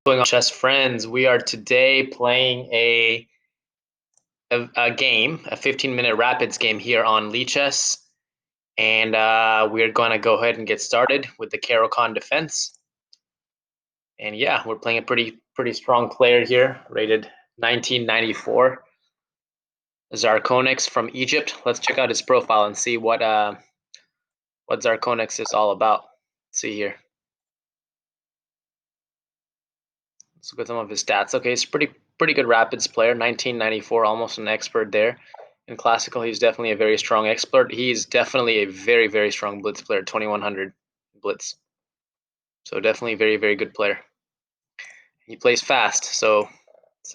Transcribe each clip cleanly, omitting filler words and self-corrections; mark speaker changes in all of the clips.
Speaker 1: Going on, chess friends, we are today playing a game, a 15-minute rapids game here on Lichess, and we're going to go ahead and get started with the Caro Kann Defence. And yeah, we're playing a pretty strong player here, rated 1994, Zarkonix from Egypt. Let's check out his profile and see what Zarkonix is all about. Let's see here. Let's look at some of his stats. Okay, he's pretty good rapids player, 1994, almost an expert there. In classical, he's definitely a very strong expert. He's definitely a very strong blitz player, 2100 blitz. So definitely a very good player. He plays fast, so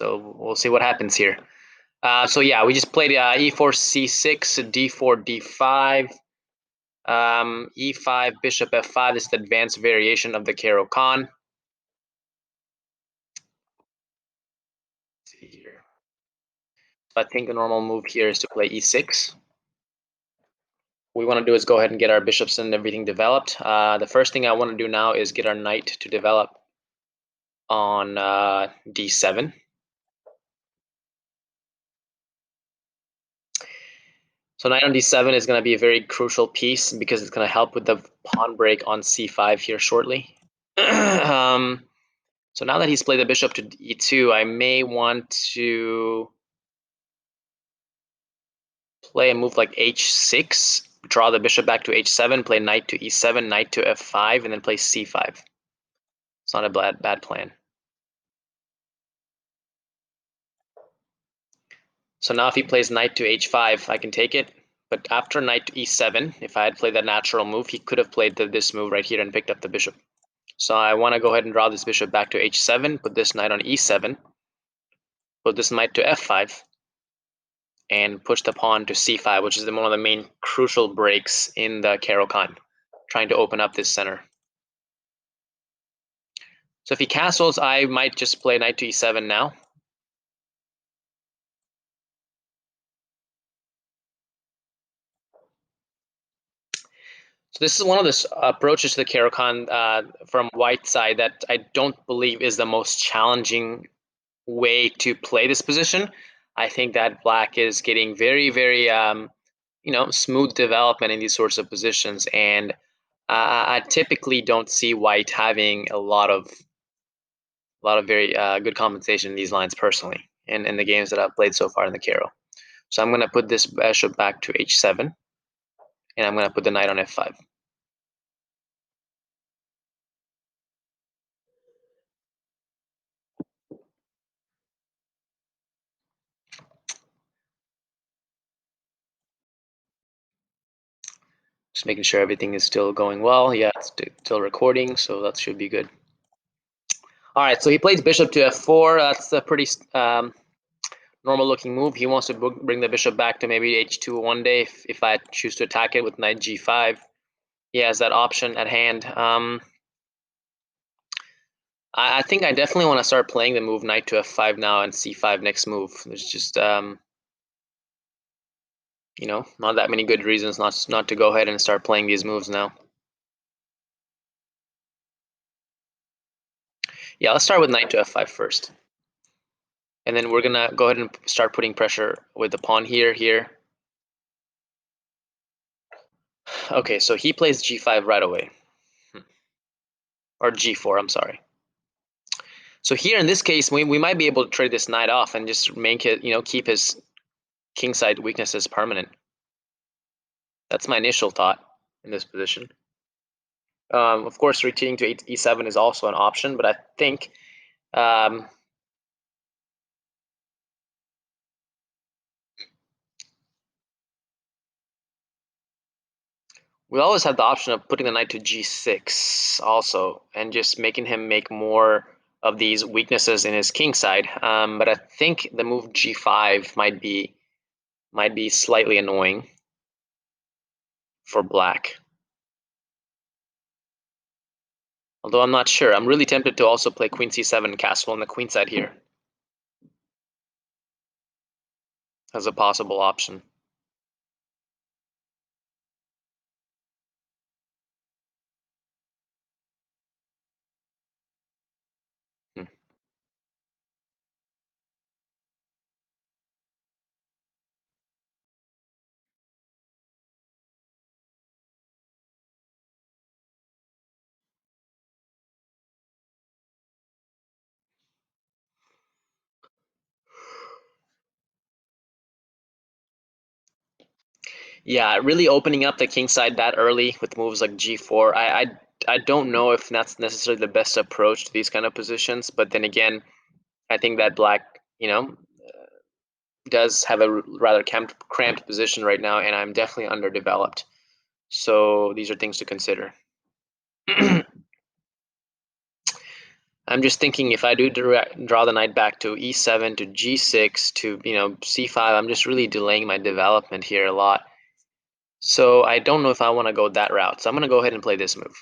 Speaker 1: we'll see what happens here. So yeah, we just played e4 c6, d4 d5, e5 bishop f5. This is the advanced variation of the Caro Kann. See here. I think the normal move here is to play e6. What we want to do is go ahead and get our bishops and everything developed. The first thing I want to do now is get our knight to develop on d7. So knight on d7 is going to be a very crucial piece because it's going to help with the pawn break on c5 here shortly. So now that he's played the bishop to e2, I may want to play a move like h6, draw the bishop back to h7, play knight to e7, knight to f5, and then play c5. It's not a bad plan. So now if he plays knight to h5, I can take it. But after knight to e7, if I had played that natural move, he could have played this move right here and picked up the bishop. So I want to go ahead and draw this bishop back to h7, put this knight on e7, put this knight to f5, and push the pawn to c5, which is one of the main crucial breaks in the Caro Kann, trying to open up this center. So if he castles, I might just play knight to e7 now. So this is one of the approaches to the Caro Kann from white side that I don't believe is the most challenging way to play this position. I think that black is getting very smooth development in these sorts of positions, and I typically don't see white having a lot of very good compensation in these lines personally in the games that I've played so far in the Caro. So I'm going to put this bishop back to h7, and I'm going to put the knight on f5. Just making sure everything is still going well. Yeah, it's still recording, so that should be good. All right, so he plays bishop to f4. That's a pretty normal looking move. He wants to bring the bishop back to maybe h2 one day if I choose to attack it with knight g5. He has that option at hand. I think I definitely want to start playing the move knight to f5 now and c5 next move. There's just not that many good reasons not to go ahead and start playing these moves now. Yeah, let's start with knight to f5 first. And then we're going to go ahead and start putting pressure with the pawn here. Okay, so he plays g5 right away. Or g4, I'm sorry. So here in this case, we might be able to trade this knight off and just make it, keep his kingside weaknesses permanent. That's my initial thought in this position. Of course, retreating to e7 is also an option, but I think we always have the option of putting the knight to g6 also, and just making him make more of these weaknesses in his king side. But I think the move g5 might be slightly annoying for black. Although I'm not sure. I'm really tempted to also play queen c7 and castle on the queen side here as a possible option. Yeah, really opening up the king side that early with moves like g4. I don't know if that's necessarily the best approach to these kind of positions, but then again, I think that black, does have a rather cramped position right now, and I'm definitely underdeveloped. So these are things to consider. I'm just thinking if I do draw the knight back to e7 to g6 to c5, I'm just really delaying my development here a lot. So I don't know if I want to go that route. So I'm going to go ahead and play this move.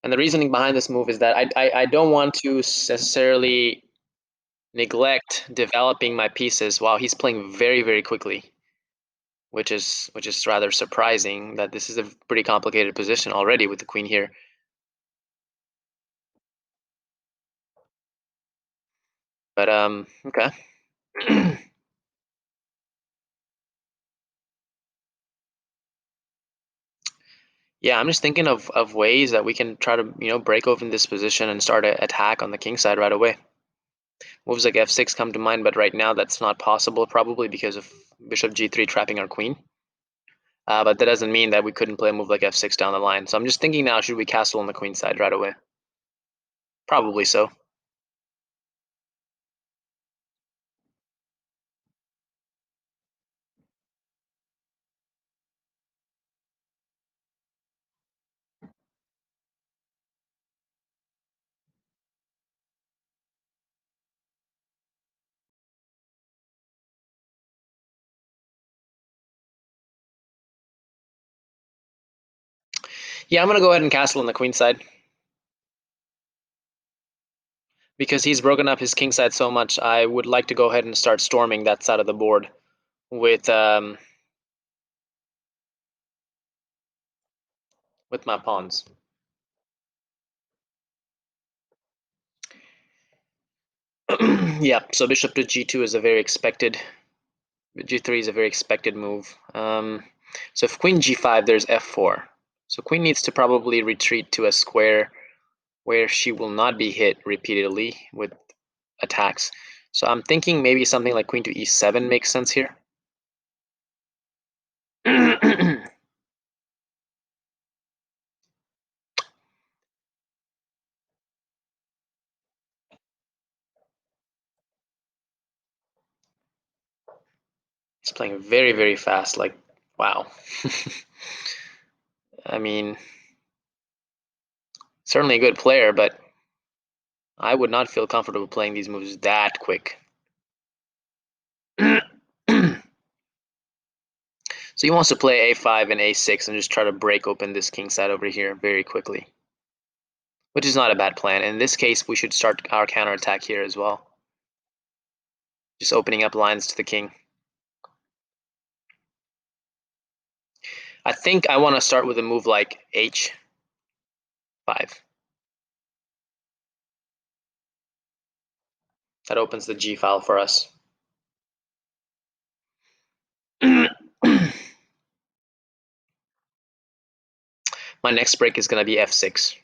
Speaker 1: And the reasoning behind this move is that I don't want to necessarily neglect developing my pieces while he's playing very, very quickly, which is rather surprising that this is a pretty complicated position already with the queen here. But okay. Yeah, I'm just thinking of ways that we can try to break open this position and start an attack on the king side right away. Moves like f6 come to mind, but right now that's not possible, probably because of bishop g3 trapping our queen. But that doesn't mean that we couldn't play a move like f6 down the line. So I'm just thinking now, should we castle on the queen side right away? Probably so. Yeah, I'm going to go ahead and castle on the queen side. Because he's broken up his king side so much, I would like to go ahead and start storming that side of the board with my pawns. Yeah, so bishop to g2 is a very expected. G3 is a very expected move. So if queen g5, there's f4. So queen needs to probably retreat to a square where she will not be hit repeatedly with attacks. So I'm thinking maybe something like queen to e7 makes sense here. He's playing very, very fast. Like, wow. I mean, certainly a good player, but I would not feel comfortable playing these moves that quick. So he wants to play a5 and a6 and just try to break open this king side over here very quickly, which is not a bad plan. In this case, we should start our counterattack here as well, just opening up lines to the king. I think I want to start with a move like h5. That opens the g file for us. My next break is going to be f6.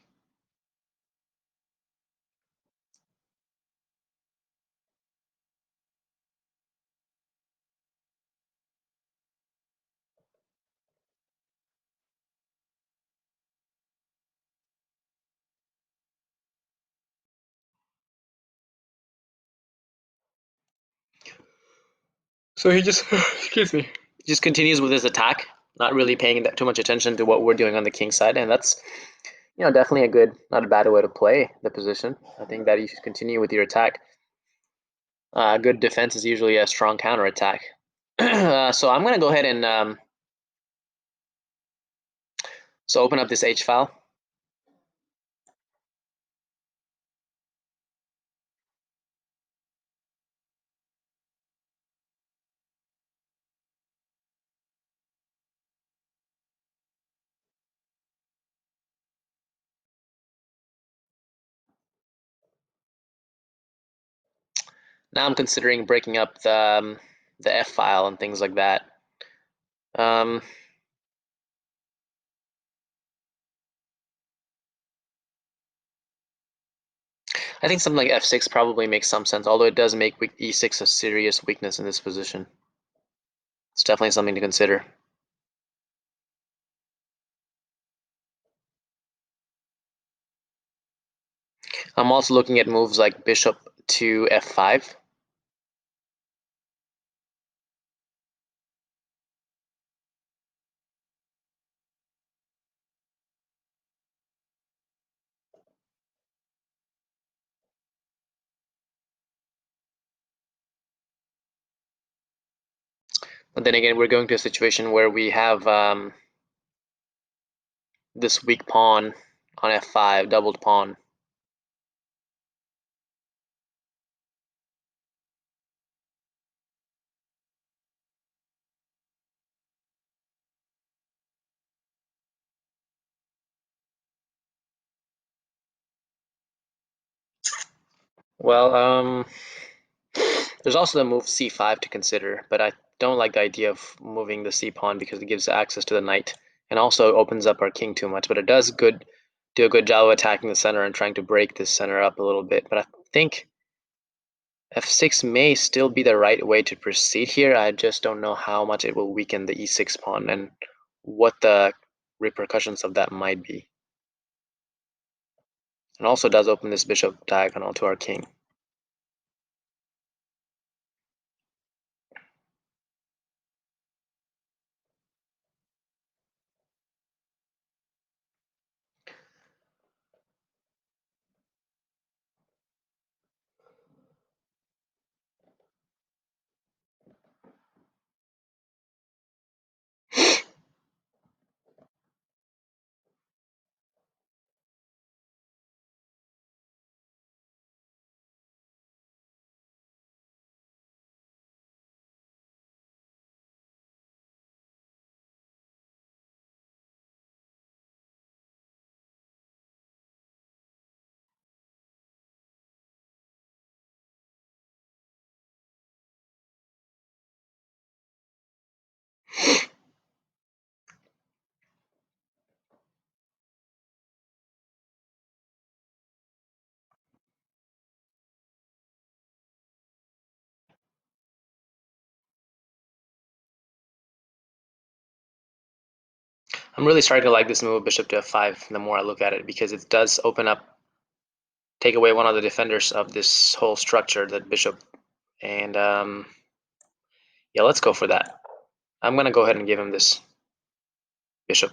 Speaker 1: So he just, excuse me, just continues with his attack, not really paying too much attention to what we're doing on the king side, and that's definitely a good, not a bad way to play the position. I think that you should continue with your attack. Good defense is usually a strong counterattack. So I'm gonna go ahead and so open up this h file. Now I'm considering breaking up the f file and things like that. Um, I think something like f6 probably makes some sense, although it does make e6 a serious weakness in this position. It's definitely something to consider. I'm also looking at moves like bishop to f5. But then again, we're going to a situation where we have this weak pawn on f5, doubled pawn. Well, there's also the move c5 to consider, but I don't like the idea of moving the c pawn because it gives access to the knight and also opens up our king too much. But it does do a good job of attacking the center and trying to break this center up a little bit. But I think f6 may still be the right way to proceed here. I just don't know how much it will weaken the e6 pawn and what the repercussions of that might be. And also does open this bishop diagonal to our king. I'm really starting to like this move bishop to f5 the more I look at it, because it does open up, take away one of the defenders of this whole structure, that bishop. And yeah, let's go for that. I'm going to go ahead and give him this bishop.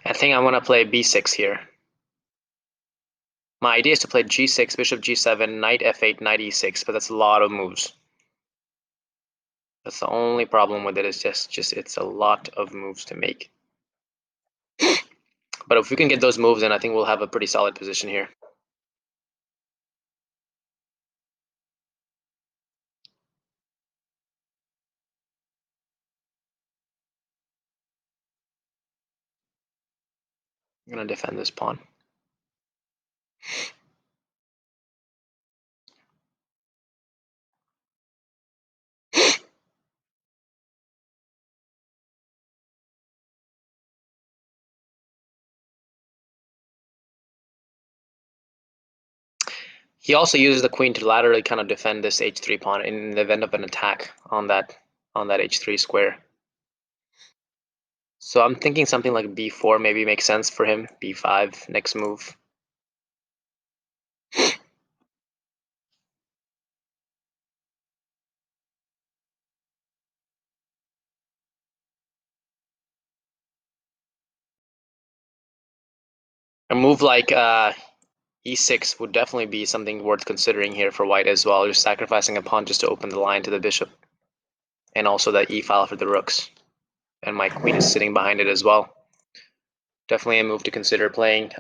Speaker 1: I think I want to play b6 here. My idea is to play g6, bishop g7, knight f8, knight e6, but that's a lot of moves. That's the only problem with it, is just it's a lot of moves to make. But if we can get those moves in, I think we'll have a pretty solid position here. I'm going to defend this pawn. He also uses the queen to laterally kind of defend this h3 pawn in the event of an attack on that h3 square. So I'm thinking something like b4 maybe makes sense for him. b5 next move. A move like e6 would definitely be something worth considering here for white as well. You're sacrificing a pawn just to open the line to the bishop, and also that e file for the rooks. and my queen is sitting behind it as well. Definitely a move to consider playing.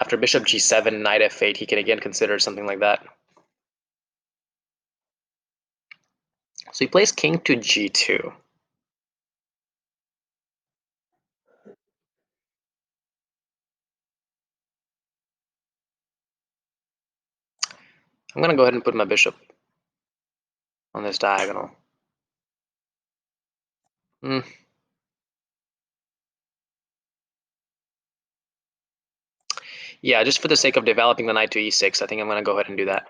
Speaker 1: After bishop g7, knight f8, he can again consider something like that. So he plays king to g2. I'm going to go ahead and put my bishop on this diagonal. Yeah, just for the sake of developing the knight to e6, I think I'm going to go ahead and do that.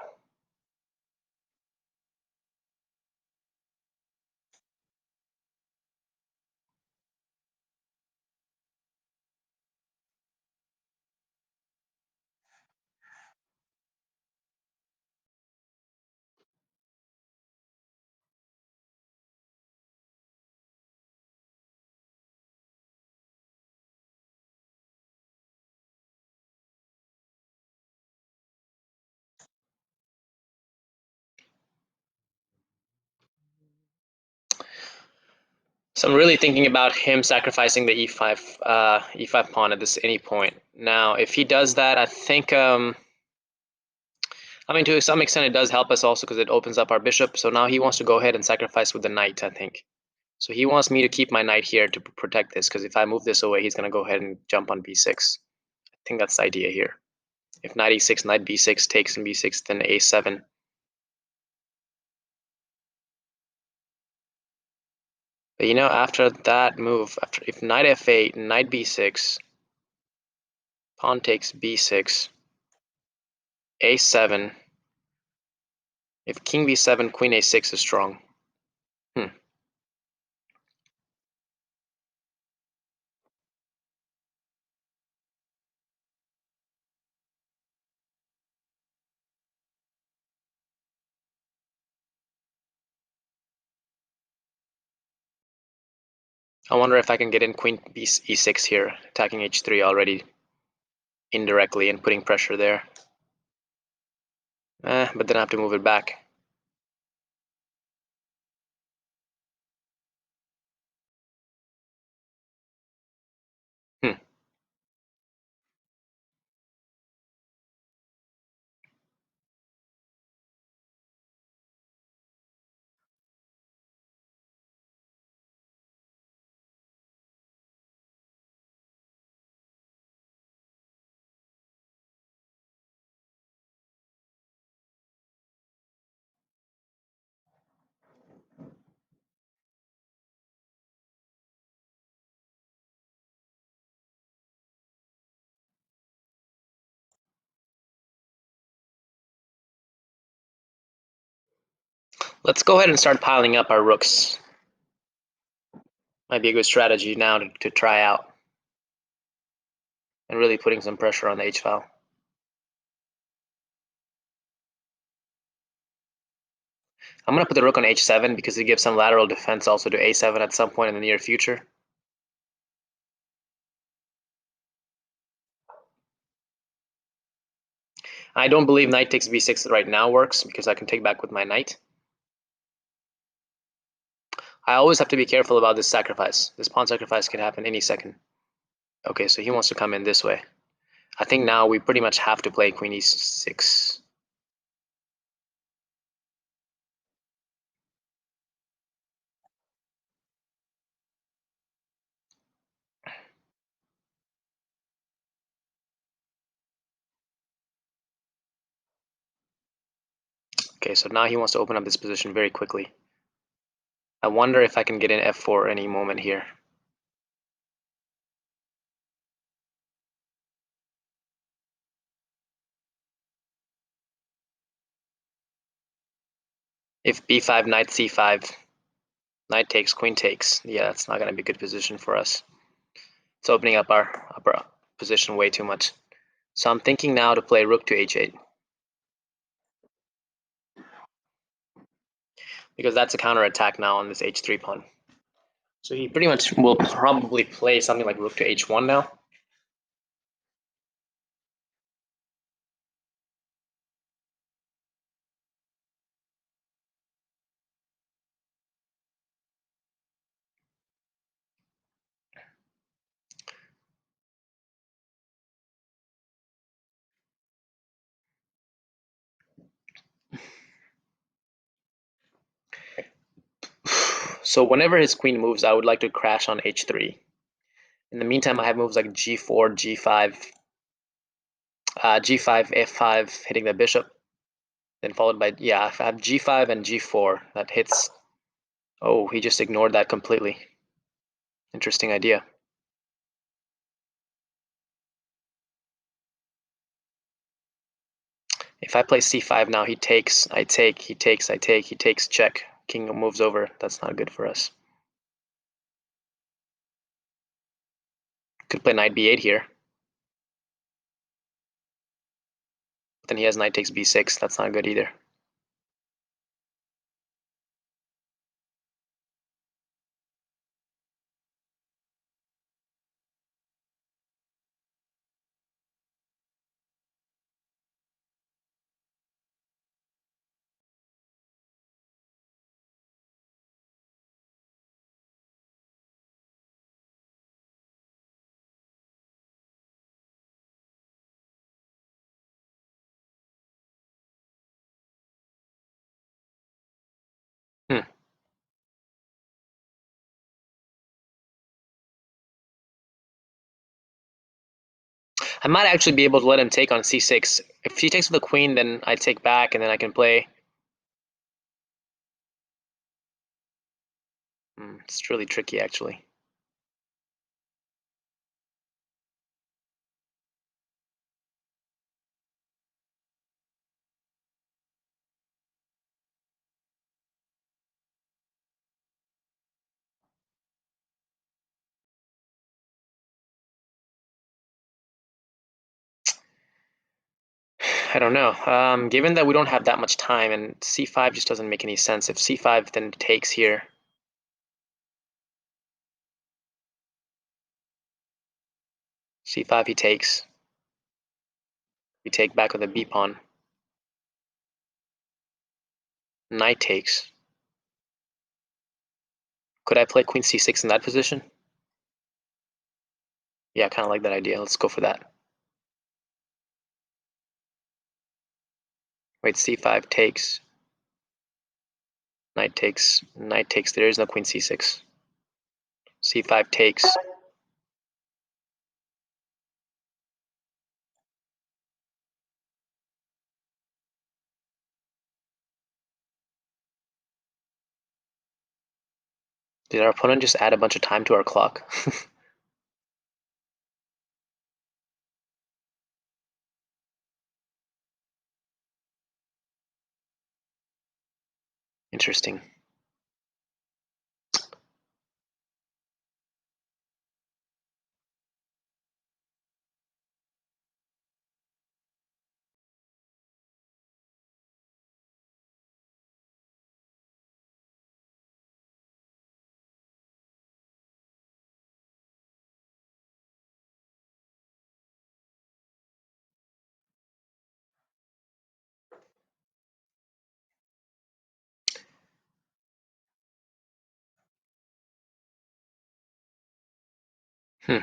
Speaker 1: So I'm really thinking about him sacrificing the e5 pawn at this any point. Now, if he does that, I think I mean, to some extent, it does help us also because it opens up our bishop. So now he wants to go ahead and sacrifice with the knight, I think. So he wants me to keep my knight here to protect this, because if I move this away, he's going to go ahead and jump on b6. I think that's the idea here. If knight e6, knight b6 takes in b6, then a7. But you know, after that move, if knight f8, knight b6, pawn takes b6, a7. If king b7, queen a6 is strong. I wonder if I can get in queen e6 here, attacking h3 already indirectly and putting pressure there. But then I have to move it back. Let's go ahead and start piling up our rooks. Might be a good strategy now to try out. And really putting some pressure on the h-file. I'm going to put the rook on h7 because it gives some lateral defense also to a7 at some point in the near future. I don't believe knight takes b6 right now works because I can take back with my knight. I always have to be careful about this sacrifice. This pawn sacrifice can happen any second. Okay, so he wants to come in this way. I think now we pretty much have to play queen e6. Okay, so now he wants to open up this position very quickly. I wonder if I can get in f4 any moment here. If b5, knight c5, knight takes, queen takes. Yeah, that's not going to be a good position for us. It's opening up our upper position way too much. So I'm thinking now to play rook to h8. Because that's a counterattack now on this h3 pawn. So he pretty much will probably play something like rook to h1 now. So whenever his queen moves, I would like to crash on h3. In the meantime, I have moves like g4, g5, g5, f5, hitting the bishop, then followed by, yeah, I have g5 and g4 that hits. Oh, he just ignored that completely. Interesting idea. If I play c5 now, he takes, I take, he takes, I take, he takes, check. King moves over. That's not good for us. Could play knight b8 here. But then he has knight takes b6. That's not good either. Hmm. I might actually be able to let him take on c6. If he takes with the queen, then I take back, and then I can play. It's really tricky, actually. I don't know. Given that we don't have that much time, and c5 just doesn't make any sense. If c5 then takes here, c5 he takes. We take back with a b pawn. Knight takes. Could I play queen c6 in that position? Yeah, I kind of like that idea. Let's go for that. Wait, c5 takes. Knight takes. Knight takes. There is no queen c6. c5 takes. Did our opponent just add a bunch of time to our clock? Interesting. Hmm.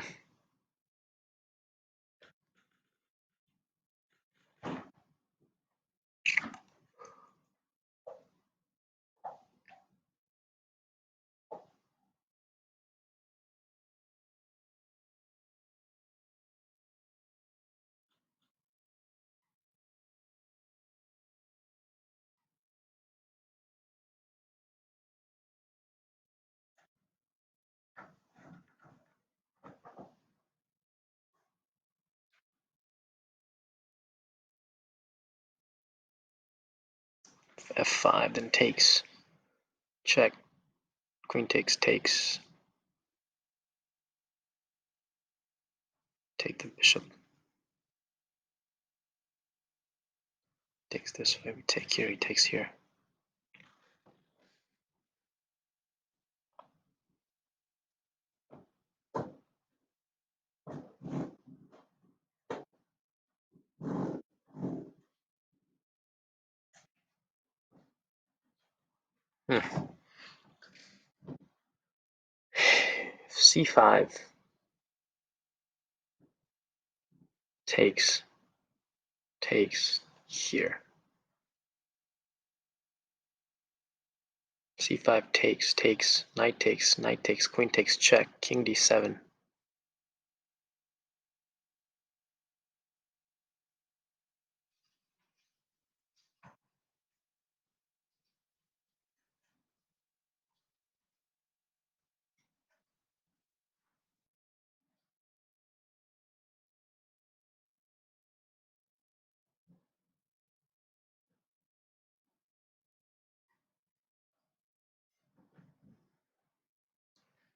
Speaker 1: f5 then takes. Check. Queen takes, takes. Take the bishop. Takes this way. We take here. He takes here. Hmm. c5 takes, takes here. c5 takes, knight takes, queen takes, check, king d7.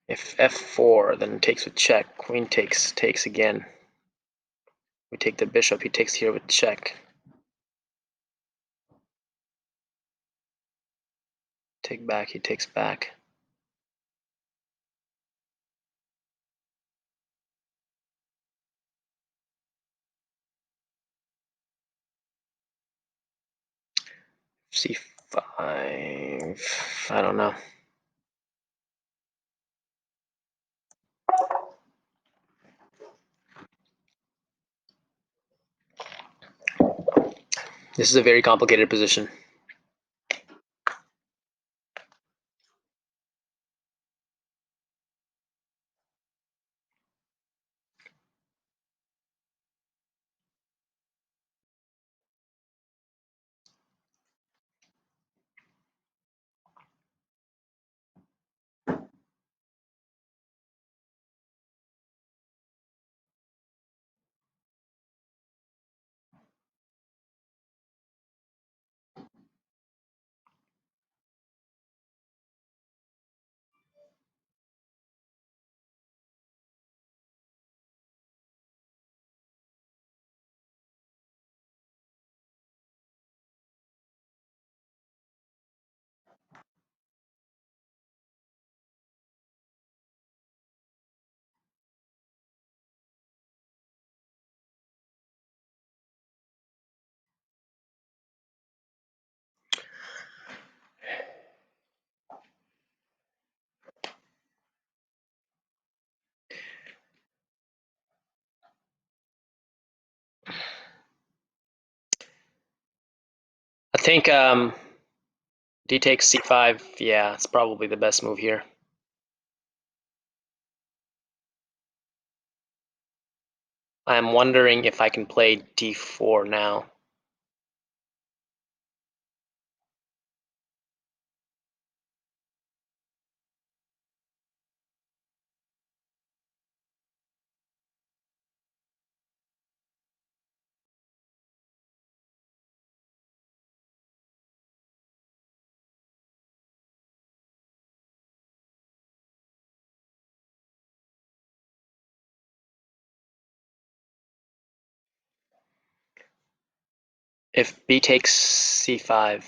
Speaker 1: If f4, then takes with check, queen takes again. We take the bishop, he takes here with check. Take back, he takes back. c5, I don't know. This is a very complicated position. I think d takes c5, yeah, it's probably the best move here. I'm wondering if I can play d4 now. If b takes c5,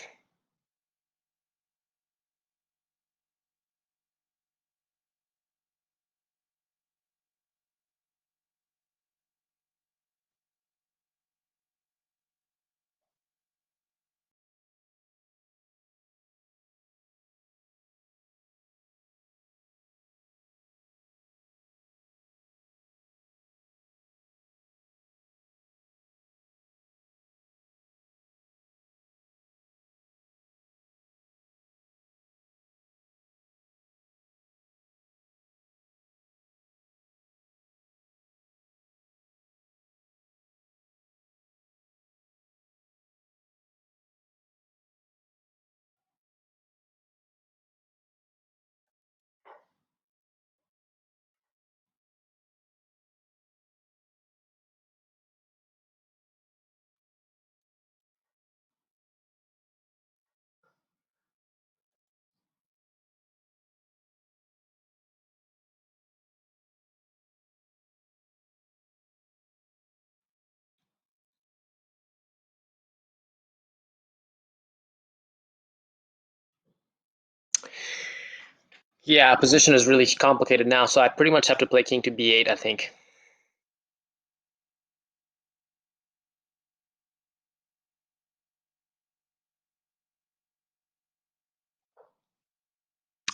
Speaker 1: yeah, position is really complicated now, so I pretty much have to play king to b8, I think.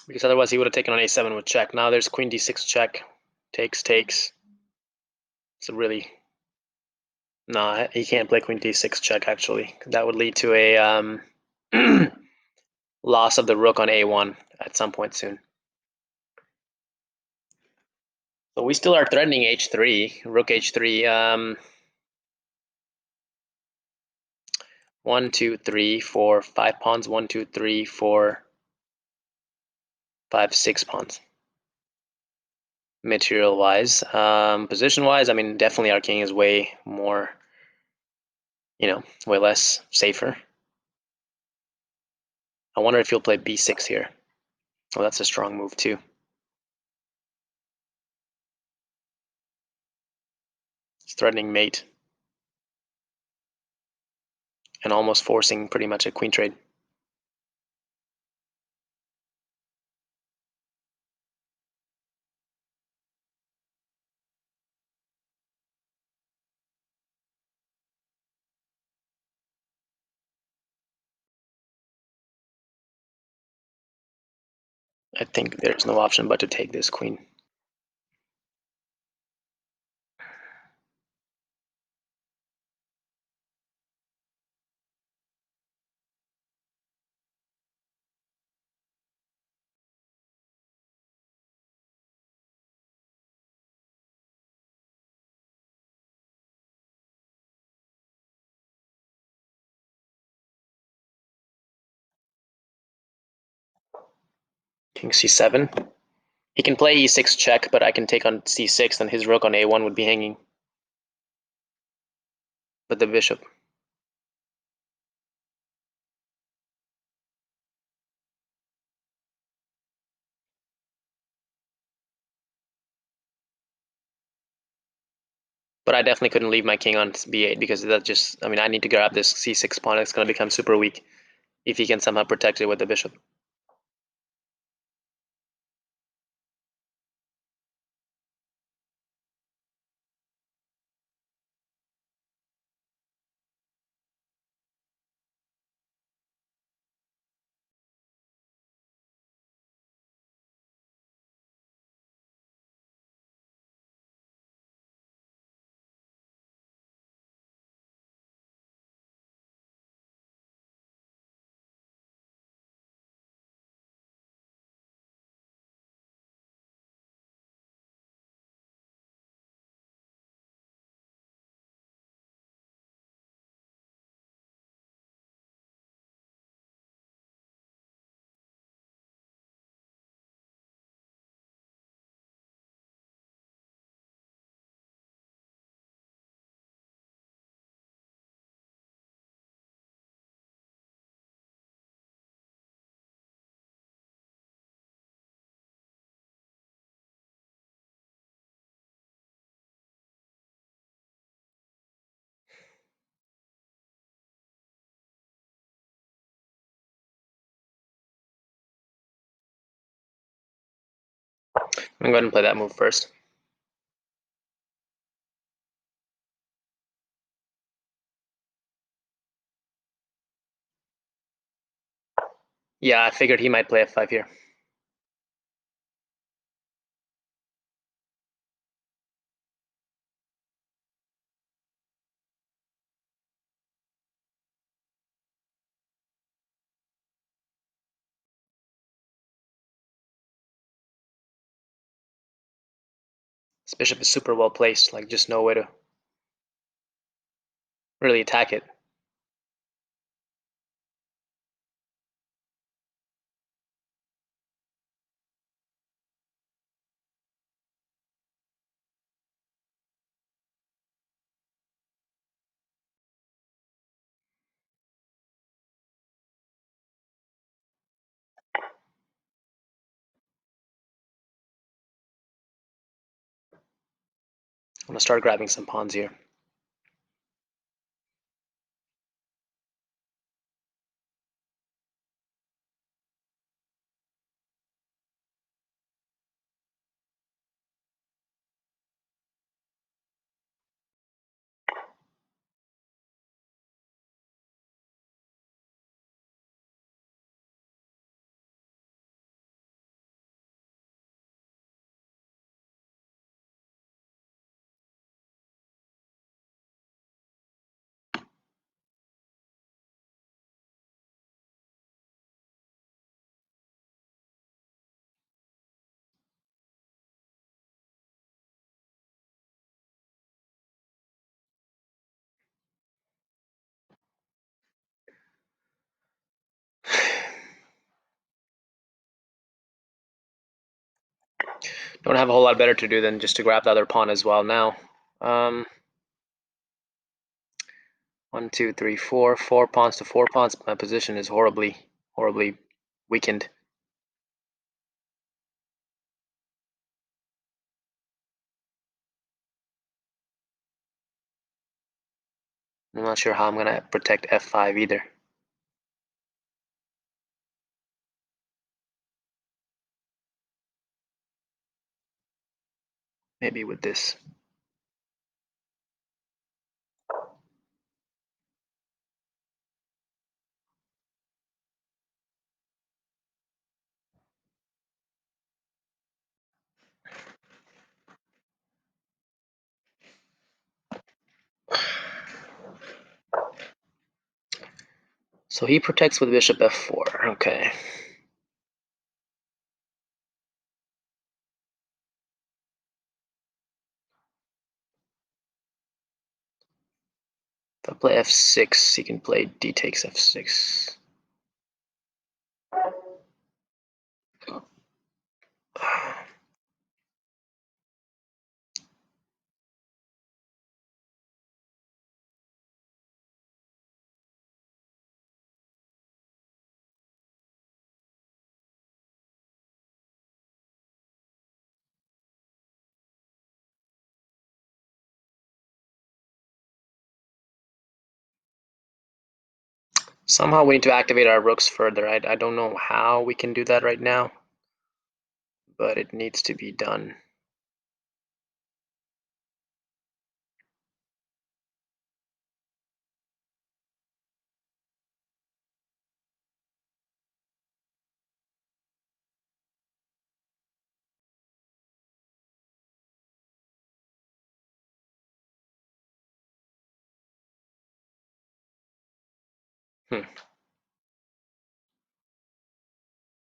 Speaker 1: Because otherwise he would have taken on a7 with check. Now there's queen d6 check, takes. It's a really, no, he can't play queen d6 check actually. That would lead to a loss of the rook on a1 at some point soon. So we still are threatening h3, rook h3. 1, 2, 3, 4, 5 pawns. 1, 2, 3, 4, 5, 6 pawns. Material wise, position wise, I mean, definitely our king is way more, way less safer. I wonder if he'll play b6 here. Oh, that's a strong move too. It's threatening mate and almost forcing pretty much a queen trade. I think there's no option but to take this queen. King c7. He can play e6 check, but I can take on c6, and his rook on a1 would be hanging. But the bishop. But I definitely couldn't leave my king on b8 because that just, I mean, I need to grab this c6 pawn. It's going to become super weak if he can somehow protect it with the bishop. I'm going to go ahead and play that move first. Yeah, I figured he might play f5 here. This bishop is super well placed, like just no way to really attack it. I'm gonna start grabbing some pawns here. Don't have a whole lot better to do than just to grab the other pawn as well now. 1, 2, 3, 4. 4 pawns to 4 pawns. My position is horribly weakened. I'm not sure how I'm gonna protect f5 either. Maybe with this. So he protects with bishop f4. Okay. If I play f6, he can play d takes f6. Somehow we need to activate our rooks further. I don't know how we can do that right now, but it needs to be done.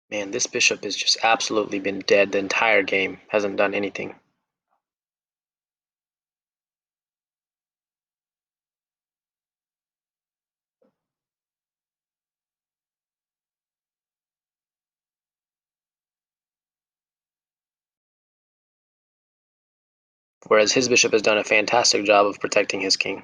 Speaker 1: Man, this bishop has just absolutely been dead the entire game. Hasn't done anything. Whereas his bishop has done a fantastic job of protecting his king.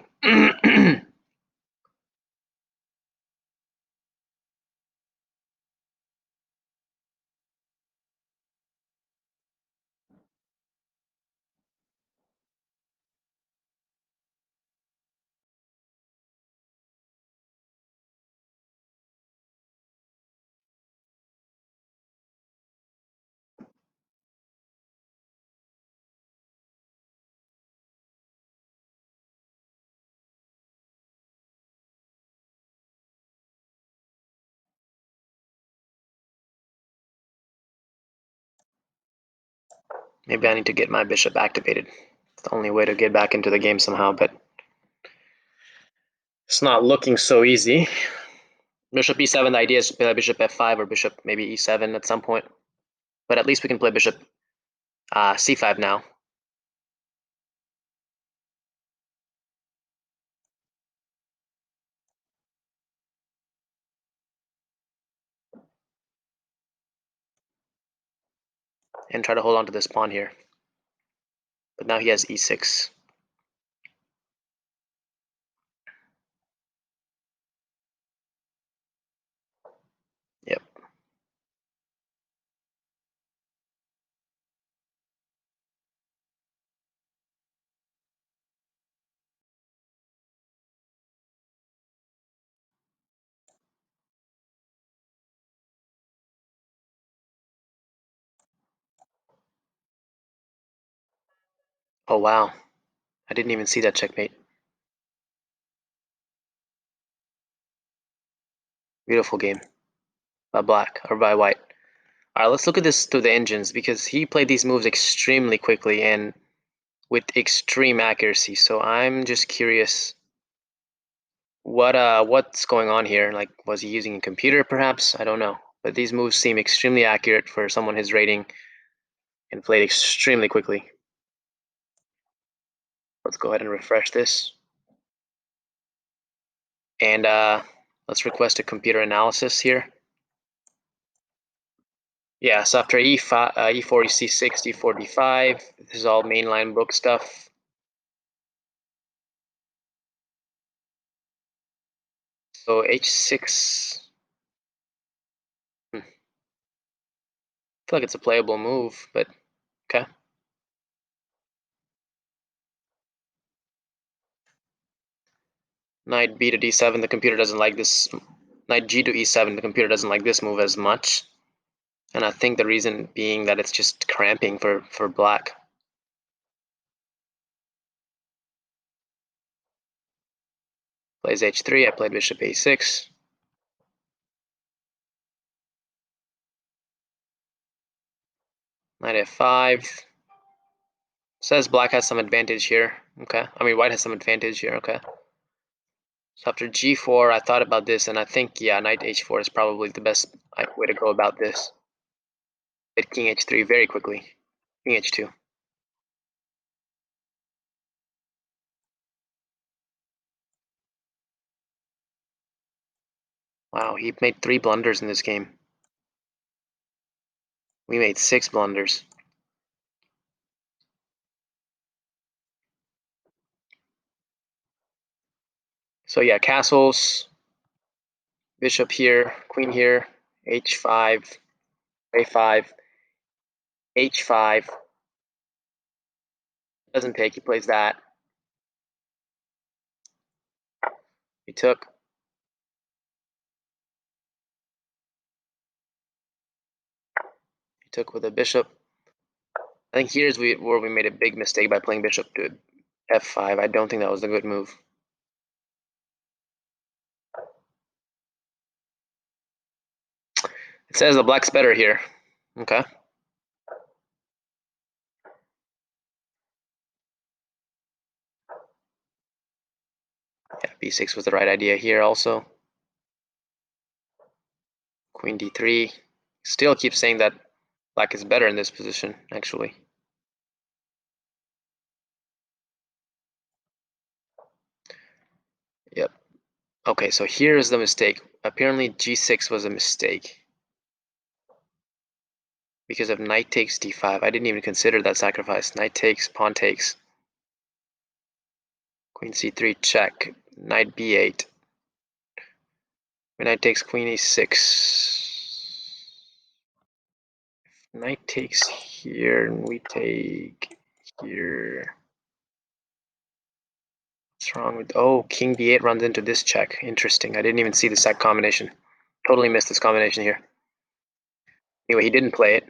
Speaker 1: Maybe I need to get my bishop activated. It's the only way to get back into the game somehow, but it's not looking so easy. Bishop e7, the idea is to play bishop f5 or bishop maybe e7 at some point. But at least we can play bishop c5 now. And try to hold on to this pawn here. But now he has e6. Yep. Oh, wow. I didn't even see that checkmate. Beautiful game by black, or by white. All right, let's look at this through the engines, because he played these moves extremely quickly and with extreme accuracy. So I'm just curious what's going on here. Like, was he using a computer perhaps? I don't know. But these moves seem extremely accurate for someone his rating and played extremely quickly. Let's go ahead and refresh this. And let's request a computer analysis here. Yeah, so after e5, e4, c6, d4, d5. This is all mainline book stuff. So h6. I feel like it's a playable move, but okay. Knight b to d7. The computer doesn't like this. Knight g to e7. The computer doesn't like this move as much, and I think the reason being that it's just cramping for black. Plays h3. I played bishop a6. Knight f5. Says black has some advantage here. Okay. I mean, white has some advantage here. Okay. So after g4, I thought about this, and I think, yeah, knight h4 is probably the best way to go about this. Hit king h3 very quickly. King h2. Wow, he made 3 blunders in this game. We made 6 blunders. So yeah, castles, bishop here, queen here, h5, a5, h5. Doesn't take, he plays that. He took. He took with a bishop. I think here's where we made a big mistake by playing bishop to f5. I don't think that was a good move. It says the black's better here. Okay. Yeah, b6 was the right idea here also. Queen d3. Still keeps saying that black is better in this position, actually. Yep. Okay, so here's the mistake. Apparently g6 was a mistake because of knight takes d5. I didn't even consider that sacrifice. Knight takes, pawn takes. Queen c3 check. Knight b8. Knight takes queen e6. Knight takes here, and we take here. What's wrong with... Oh, king b8 runs into this check. Interesting. I didn't even see the sac combination. Totally missed this combination here. Anyway, he didn't play it.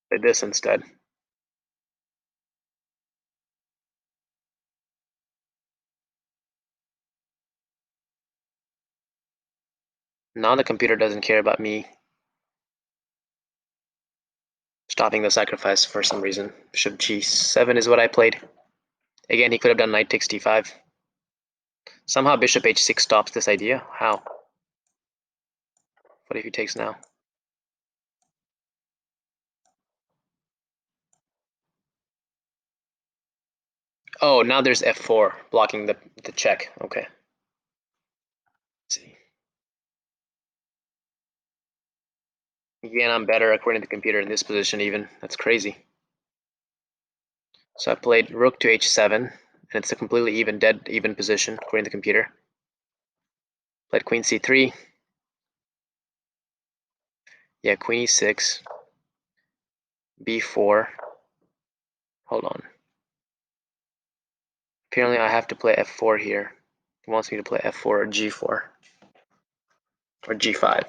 Speaker 1: Played this instead. Now the computer doesn't care about me stopping the sacrifice for some reason. Bishop g7 is what I played. Again, he could have done knight takes d5. Somehow bishop h6 stops this idea. How? What if he takes now? Oh, now there's f4 blocking the check. Okay. Let's see. Again, I'm better according to the computer in this position even. That's crazy. So I played rook to h7, and it's a completely even position according to the computer. Played queen c3. Yeah, queen e6. b4. Hold on. Apparently I have to play f4 here. He wants me to play f4 or g4. Or g5.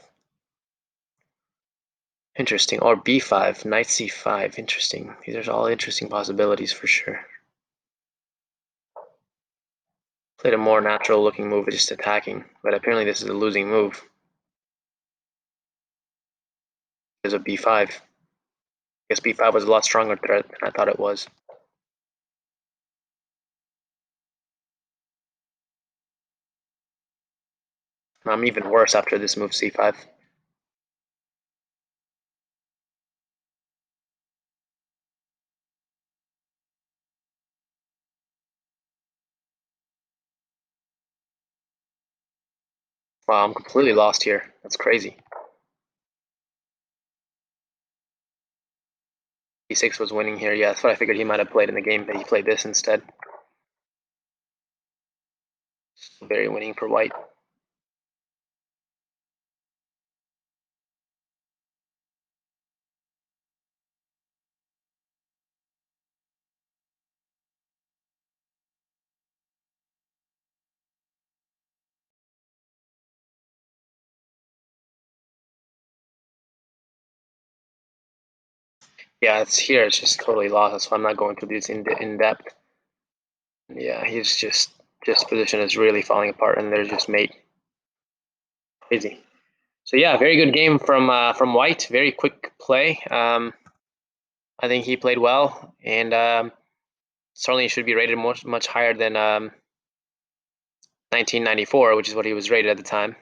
Speaker 1: Interesting. Or b5, knight c5. Interesting. These are all interesting possibilities for sure. Played a more natural looking move of just attacking, but apparently this is a losing move. Because of b5. I guess b5 was a lot stronger threat than I thought it was. I'm even worse after this move c5. Wow, I'm completely lost here. That's crazy. e6 was winning here. Yeah, that's what I figured he might have played in the game, but he played this instead. Very winning for white. Yeah, it's here. It's just totally lost. That's why I'm not going through this in depth. Yeah, he's just position is really falling apart, and there's just mate. Crazy. So yeah, very good game from White. Very quick play. I think he played well, and certainly should be rated much higher than 1994, which is what he was rated at the time.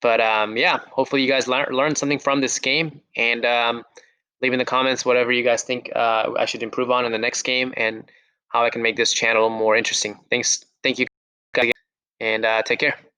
Speaker 1: But yeah, hopefully you guys learned something from this game, and leave in the comments whatever you guys think I should improve on in the next game, and how I can make this channel more interesting. Thank you guys, and take care.